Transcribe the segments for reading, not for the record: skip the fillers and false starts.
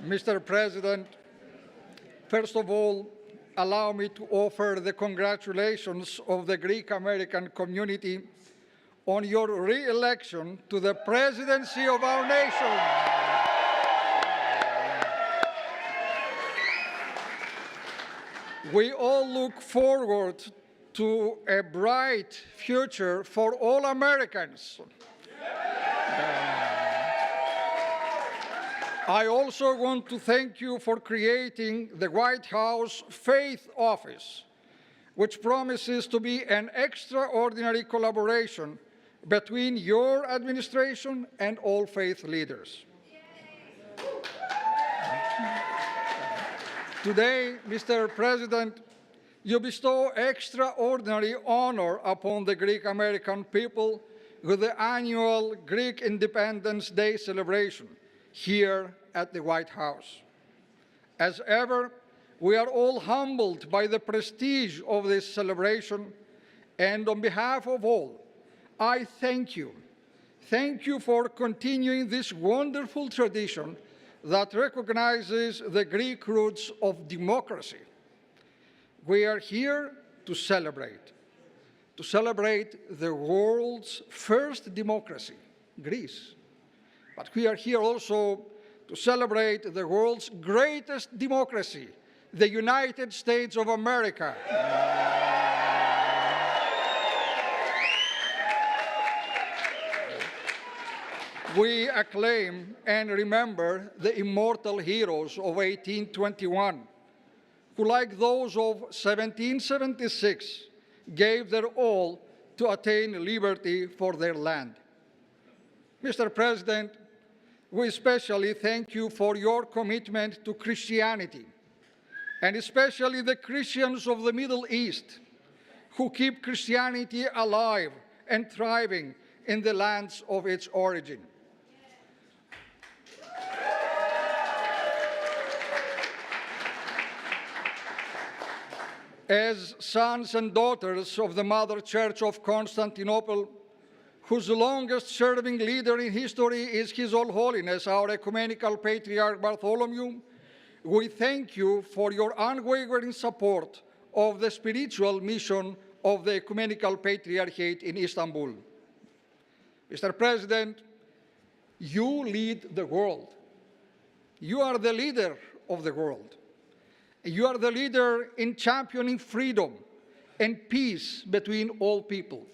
Mr. President, first of all, allow me to offer the congratulations of the Greek American community on your re-election to the presidency of our nation. We all look forward to a bright future for all Americans. I also want to thank you for creating the White House Faith Office, which promises to be an extraordinary collaboration between your administration and all faith leaders. Today, Mr. President, you bestow extraordinary honor upon the Greek American people with the annual Greek Independence Day celebration here at the White House. As ever, we are all humbled by the prestige of this celebration, and on behalf of all, I thank you. Thank you for continuing this wonderful tradition that recognizes the Greek roots of democracy. We are here to celebrate the world's first democracy, Greece. But we are here also to celebrate the world's greatest democracy, the United States of America. We acclaim and remember the immortal heroes of 1821, who, like those of 1776, gave their all to attain liberty for their land. Mr. President, we especially thank you for your commitment to Christianity, and especially the Christians of the Middle East, who keep Christianity alive and thriving in the lands of its origin. As sons and daughters of the Mother Church of Constantinople, whose longest-serving leader in history is His All Holiness, our Ecumenical Patriarch Bartholomew, we thank you for your unwavering support of the spiritual mission of the Ecumenical Patriarchate in Istanbul. Mr. President, you lead the world. You are the leader of the world. You are the leader in championing freedom and peace between all people.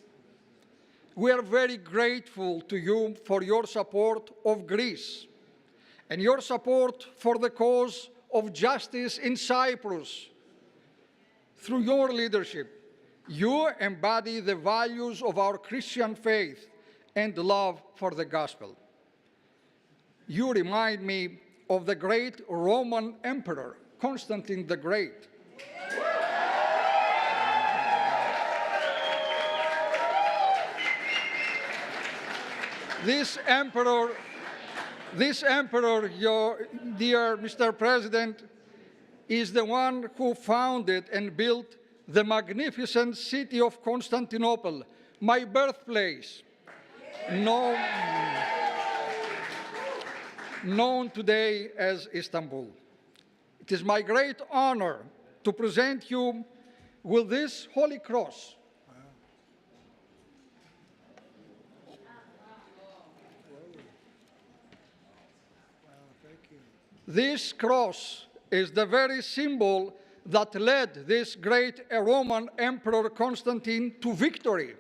We are very grateful to you for your support of Greece and your support for the cause of justice in Cyprus. Through your leadership, you embody the values of our Christian faith and love for the gospel. You remind me of the great Roman Emperor, Constantine the Great. This emperor, your dear Mr. President, is the one who founded and built the magnificent city of Constantinople, my birthplace, known today as Istanbul. It is my great honor to present you with this Holy Cross. This cross is the very symbol that led this great Roman Emperor Constantine to victory.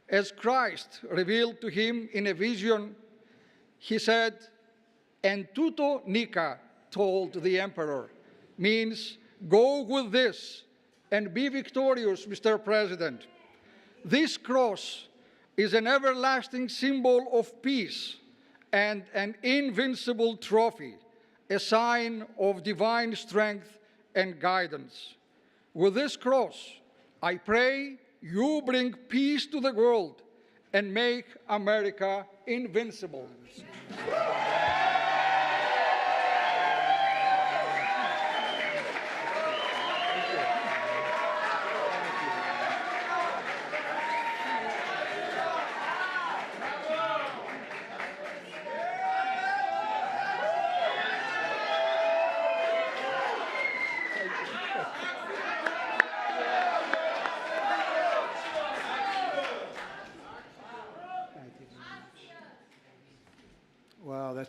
As Christ revealed to him in a vision, he said, "En tuto nika," told the emperor, means go with this and be victorious, Mr. President. This cross is an everlasting symbol of peace and an invincible trophy, a sign of divine strength and guidance. With this cross, I pray you bring peace to the world and make America invincible.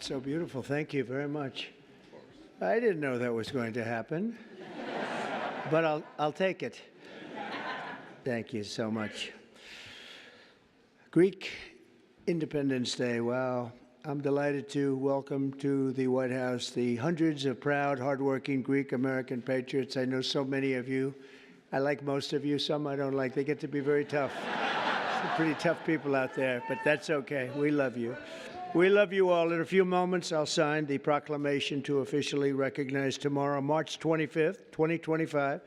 That's so beautiful. Thank you very much. I didn't know that was going to happen, but I'll take it. Thank you so much. Greek Independence Day. Wow. I'm delighted to welcome to the White House the hundreds of proud, hardworking Greek American patriots. I know so many of you. I like most of you. Some I don't like. They get to be very tough. Some pretty tough people out there, but that's okay. We love you. We love you all. In a few moments, I'll sign the proclamation to officially recognize tomorrow, March 25th, 2025,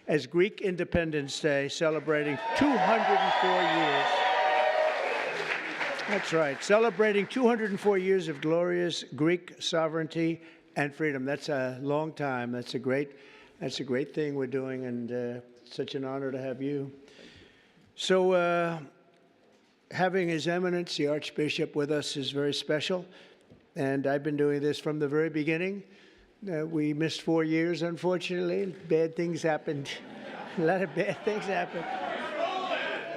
as Greek Independence Day, celebrating 204 years. That's right, celebrating 204 years of glorious Greek sovereignty and freedom. That's a long time. That's a great thing we're doing, and such an honor to have you. So, having His Eminence, the Archbishop, with us is very special, and I've been doing this from the very beginning. We missed 4 years, unfortunately. Bad things happened. A lot of bad things happened.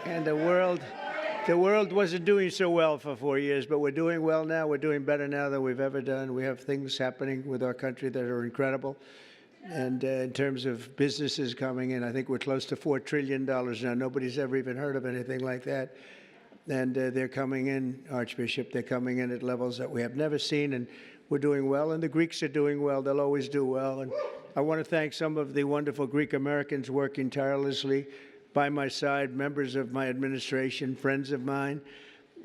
And the world wasn't doing so well for 4 years, but we're doing well now. We're doing better now than we've ever done. We have things happening with our country that are incredible. And in terms of businesses coming in, I think we're close to $4 trillion now. Nobody's ever even heard of anything like that. And they're coming in, Archbishop, they're coming in at levels that we have never seen, and we're doing well, and the Greeks are doing well. They'll always do well. And I want to thank some of the wonderful Greek Americans working tirelessly by my side, members of my administration, friends of mine,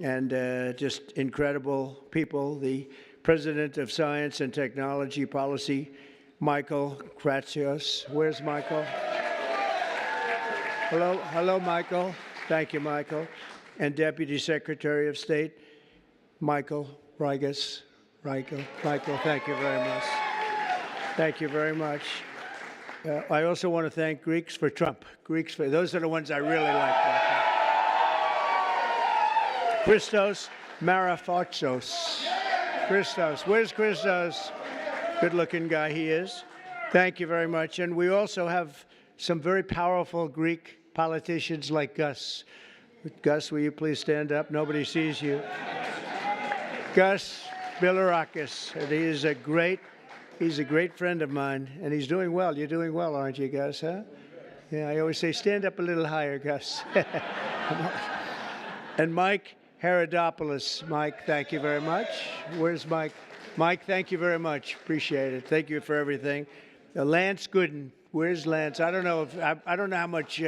and just incredible people. The President of Science and Technology Policy, Michael Kratsios. Where's Michael? Hello, Michael. Thank you, Michael. And Deputy Secretary of State, Michael Rigas. Michael, thank you very much. Thank you very much. I also want to thank Greeks for Trump. Those are the ones I really like. Christos Marafartsos. Christos, where's Christos? Good-looking guy he is. Thank you very much. And we also have some very powerful Greek politicians like Gus. Gus, will you please stand up? Nobody sees you. Gus Bilirakis, and he's a great friend of mine, and he's doing well. You're doing well, aren't you, Gus, huh? Yeah, I always say, stand up a little higher, Gus. And Mike Herodopoulos. Mike, thank you very much. Where's Mike? Mike, thank you very much. Appreciate it. Thank you for everything. Lance Gooden. Where's Lance? I don't know how much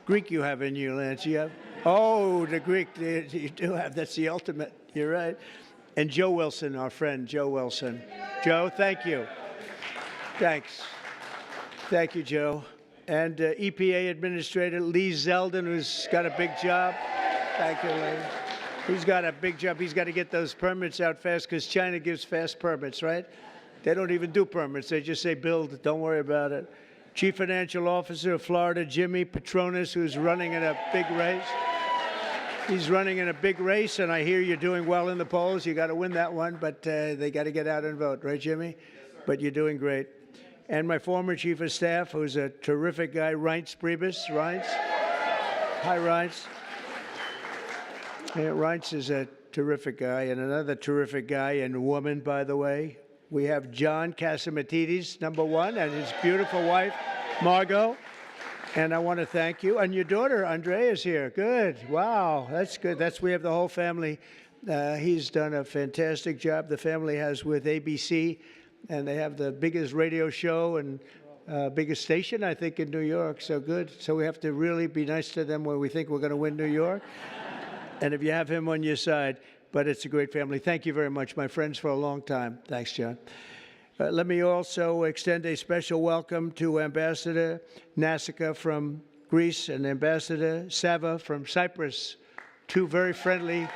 Greek you have in you, Lance. You have? Oh, the Greek. You do have. That's the ultimate. You're right. And Joe Wilson, our friend, Joe Wilson. Joe, thank you. Thanks. Thank you, Joe. And EPA Administrator Lee Zeldin, who's got a big job. Thank you, Lee. He's got a big job. He's got to get those permits out fast because China gives fast permits, right? They don't even do permits. They just say build. Don't worry about it. Chief Financial Officer of Florida, Jimmy Patronis, who's running in a big race. He's running in a big race, and I hear you're doing well in the polls. You got to win that one, but they got to get out and vote, right, Jimmy? Yes, sir. But you're doing great. And my former Chief of Staff, who's a terrific guy, Reince Priebus. Reince? Hi, Reince. Yeah, Reince is a terrific guy, and another terrific guy and woman, by the way. We have John Catsimatidis, number one, and his beautiful wife, Margot. And I want to thank you. And your daughter, Andrea, is here. Good. Wow. That's good. We have the whole family. He's done a fantastic job. The family has with ABC, and they have the biggest radio show and biggest station, I think, in New York. So good. So we have to really be nice to them when we think we're going to win New York. And if you have him on your side, but it's a great family. Thank you very much, my friends, for a long time. Thanks, John. Let me also extend a special welcome to Ambassador Nassika from Greece and Ambassador Sava from Cyprus, two very friendly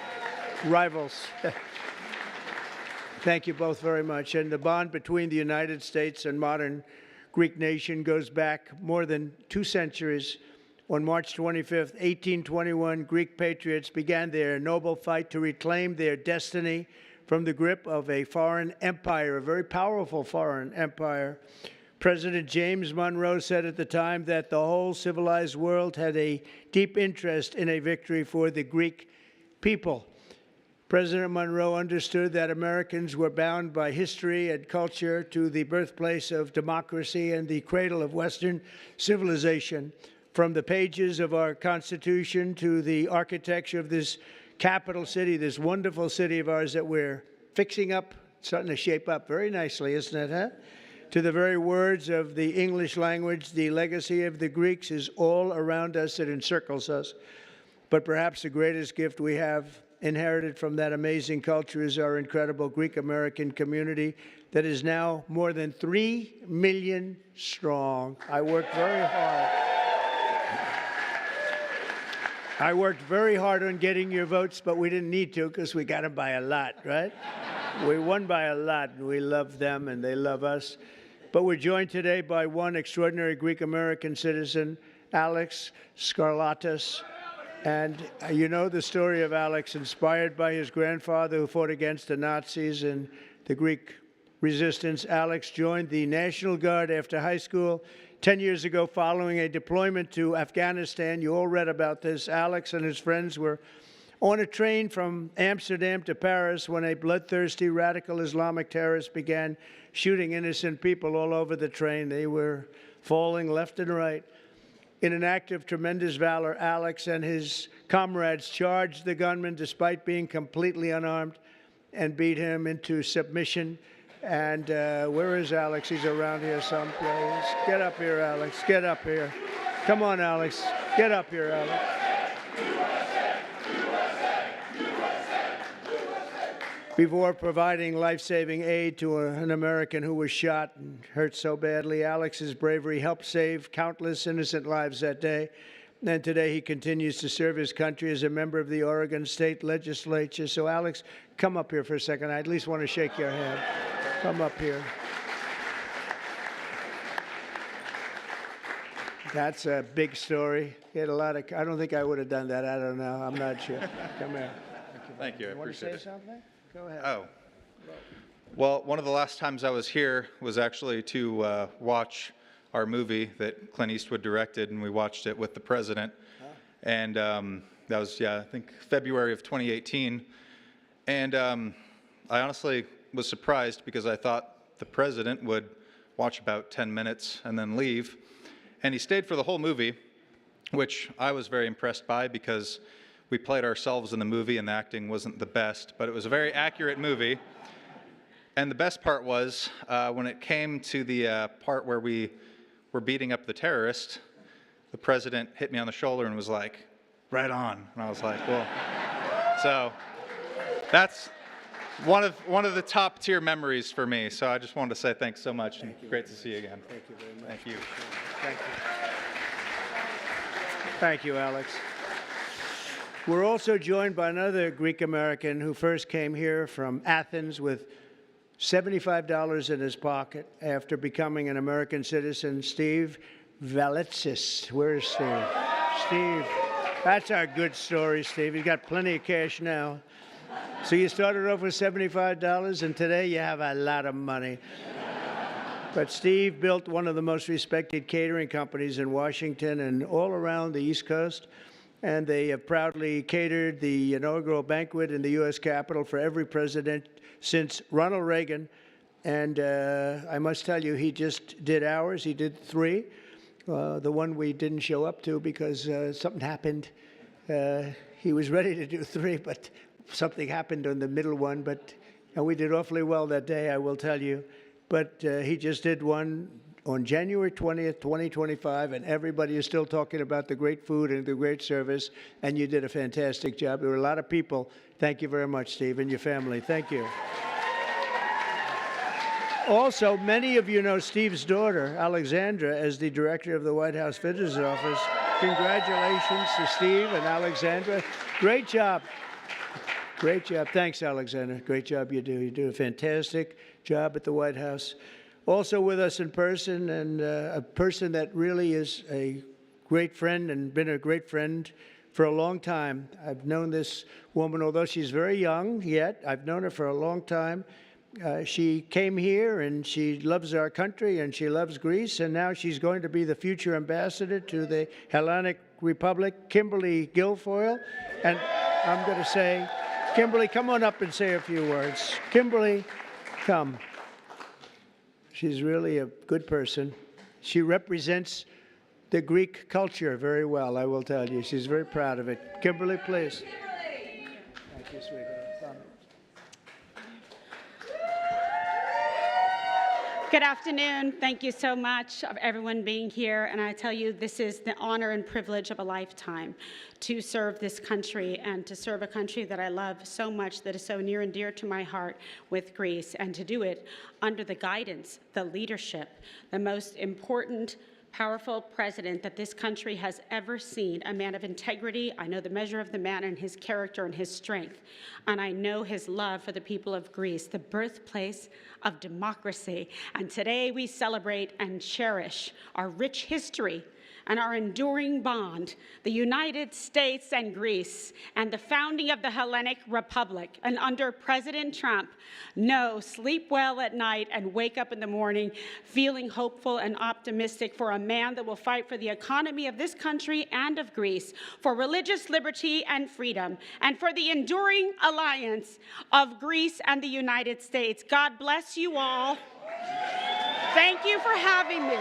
rivals. Thank you both very much. And the bond between the United States and modern Greek nation goes back more than 2 centuries. On March 25th, 1821, Greek patriots began their noble fight to reclaim their destiny from the grip of a foreign empire, a very powerful foreign empire. President James Monroe said at the time that the whole civilized world had a deep interest in a victory for the Greek people. President Monroe understood that Americans were bound by history and culture to the birthplace of democracy and the cradle of Western civilization. From the pages of our Constitution to the architecture of this capital city, this wonderful city of ours that we're fixing up, starting to shape up very nicely, isn't it, huh? To the very words of the English language, the legacy of the Greeks is all around us. It encircles us. But perhaps the greatest gift we have inherited from that amazing culture is our incredible Greek-American community that is now more than 3 million strong. I worked very hard on getting your votes, but we didn't need to because we got them by a lot, right? We won by a lot, and we love them, and they love us. But we're joined today by one extraordinary Greek-American citizen, Alex Skarlatos. And you know the story of Alex, inspired by his grandfather who fought against the Nazis and the Greek resistance. Alex joined the National Guard after high school 10 years ago following a deployment to Afghanistan. You all read about this. Alex and his friends were on a train from Amsterdam to Paris when a bloodthirsty radical Islamic terrorist began shooting innocent people all over the train. They were falling left and right. In an act of tremendous valor, Alex and his comrades charged the gunman despite being completely unarmed and beat him into submission. And where is Alex? He's around here someplace. Get up here, Alex. Get up here. Come on, Alex. Get up here, Alex. Before providing life-saving aid to an American who was shot and hurt so badly, Alex's bravery helped save countless innocent lives that day. And today he continues to serve his country as a member of the Oregon State Legislature. So, Alex, come up here for a second. I at least want to shake your hand. Come up here. That's a big story. He had a lot of. I don't think I would have done that. I don't know. I'm not sure. Come here. Thank you. I Want to appreciate say it. something? Go ahead. Oh. Well, one of the last times I was here was actually to watch our movie that Clint Eastwood directed, and we watched it with the president. And that was, I think February of 2018. And I honestly was surprised because I thought the president would watch about 10 minutes and then leave. And he stayed for the whole movie, which I was very impressed by because we played ourselves in the movie and the acting wasn't the best, but it was a very accurate movie. And the best part was when it came to the part where we were beating up the terrorist, the president hit me on the shoulder and was like, "Right on." And I was like, well, so that's one of the top tier memories for me. So I just wanted to say thanks so much. And great to see you again. Thank you very much. Thank you. Thank you. Thank you, Alex. We're also joined by another Greek American who first came here from Athens with $75 in his pocket after becoming an American citizen, Steve Valitsis. Where is Steve? Steve, that's our good story, Steve. He's got plenty of cash now. So you started off with $75, and today you have a lot of money. But Steve built one of the most respected catering companies in Washington and all around the East Coast. And they have proudly catered the inaugural banquet in the U.S. Capitol for every president since Ronald Reagan. And I must tell you, he just did ours. He did 3. The one we didn't show up to because something happened. He was ready to do 3, but something happened on the middle one. And we did awfully well that day, I will tell you. But he just did one on January 20th, 2025, and everybody is still talking about the great food and the great service, and you did a fantastic job. There were a lot of people. Thank you very much, Steve, and your family. Thank you. Also, many of you know Steve's daughter, Alexandra, as the director of the White House Visitors Office. Congratulations to Steve and Alexandra. Great job. Great job. Thanks, Alexandra. Great job you do. You do a fantastic job at the White House. Also with us in person, and a person that really is a great friend and been a great friend for a long time. I've known this woman, although she's very young yet. I've known her for a long time. She came here, and she loves our country, and she loves Greece, and now she's going to be the future ambassador to the Hellenic Republic, Kimberly Guilfoyle. And I'm going to say, Kimberly, come on up and say a few words. Kimberly, come. She's really a good person. She represents the Greek culture very well, I will tell you. She's very proud of it. Kimberly, please. Thank you, sweetheart. Come. Good afternoon. Thank you so much of everyone being here. And I tell you, this is the honor and privilege of a lifetime to serve this country and to serve a country that I love so much, that is so near and dear to my heart, with Greece, and to do it under the guidance, the leadership, the most important, powerful president that this country has ever seen, a man of integrity. I know the measure of the man and his character and his strength, and I know his love for the people of Greece, the birthplace of democracy. And today we celebrate and cherish our rich history and our enduring bond, the United States and Greece, and the founding of the Hellenic Republic. And under President Trump, sleep well at night and wake up in the morning feeling hopeful and optimistic for a man that will fight for the economy of this country and of Greece, for religious liberty and freedom, and for the enduring alliance of Greece and the United States. God bless you all. Thank you for having me.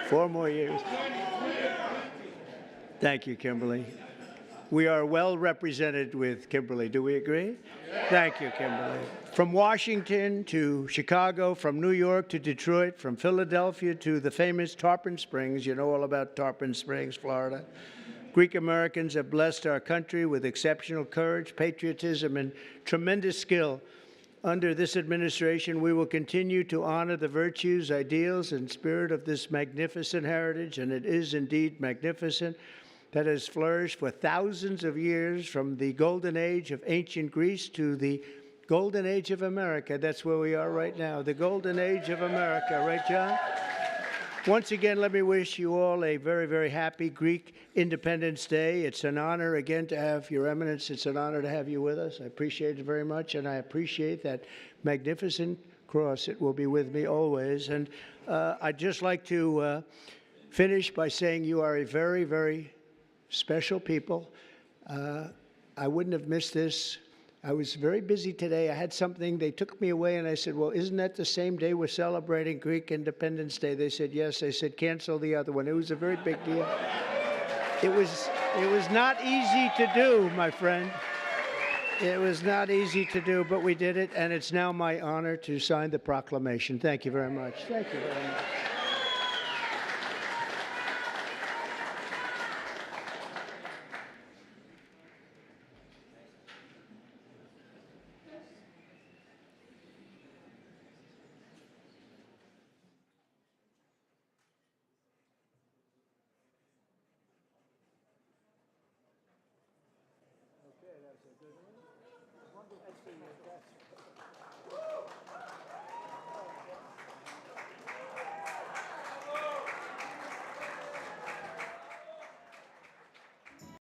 Four more years. Thank you, Kimberly. We are well represented with Kimberly. Do we agree? Thank you, Kimberly. From Washington to Chicago, from New York to Detroit, from Philadelphia to the famous Tarpon Springs. You know all about Tarpon Springs, Florida. Greek Americans have blessed our country with exceptional courage, patriotism, and tremendous skill. Under this administration, we will continue to honor the virtues, ideals, and spirit of this magnificent heritage, and it is indeed magnificent, that has flourished for thousands of years, from the golden age of ancient Greece to the golden age of America. That's where we are right now, the golden age of America. Right, John? Once again, let me wish you all a very, very happy Greek Independence Day. It's an honor, again, to have Your Eminence. It's an honor to have you with us. I appreciate it very much, and I appreciate that magnificent cross. It will be with me always. And I'd just like to finish by saying you are a very, very special people. I wouldn't have missed this. I was very busy today. I had something. They took me away, and I said, well, isn't that the same day we're celebrating Greek Independence Day? They said, yes. I said, cancel the other one. It was a very big deal. It was not easy to do, my friend. It was not easy to do, but we did it, and it's now my honor to sign the proclamation. Thank you very much. Thank you very much. Okay, that's a good one.